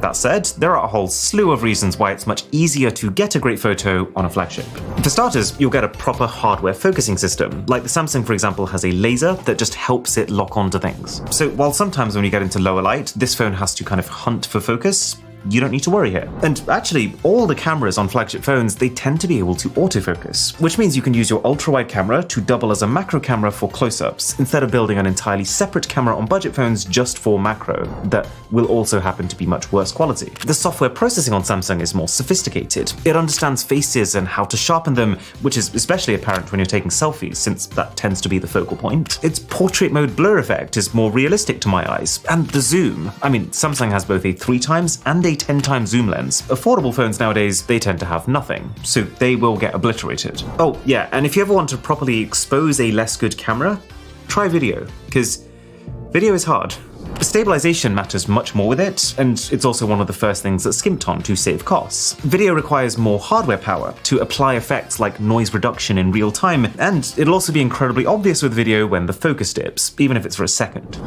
That said, there are a whole slew of reasons why it's much easier to get a great photo on a flagship. For starters, you'll get a proper hardware focusing system, like the Samsung, for example, has a laser that just helps it lock onto things. So while sometimes when you get into lower light, this phone has to kind of hunt for focus, you don't need to worry here. And actually, all the cameras on flagship phones, they tend to be able to autofocus, which means you can use your ultra-wide camera to double as a macro camera for close-ups, instead of building an entirely separate camera on budget phones just for macro, that will also happen to be much worse quality. The software processing on Samsung is more sophisticated. It understands faces and how to sharpen them, which is especially apparent when you're taking selfies, since that tends to be the focal point. Its portrait mode blur effect is more realistic to my eyes, and the zoom. I mean, Samsung has both a 3x and a 10x zoom lens. Affordable phones nowadays, they tend to have nothing, so they will get obliterated. Oh yeah, and if you ever want to properly expose a less good camera, try video, because video is hard. Stabilization matters much more with it, and it's also one of the first things that's skimped on to save costs. Video requires more hardware power to apply effects like noise reduction in real time, and it'll also be incredibly obvious with video when the focus dips, even if it's for a second.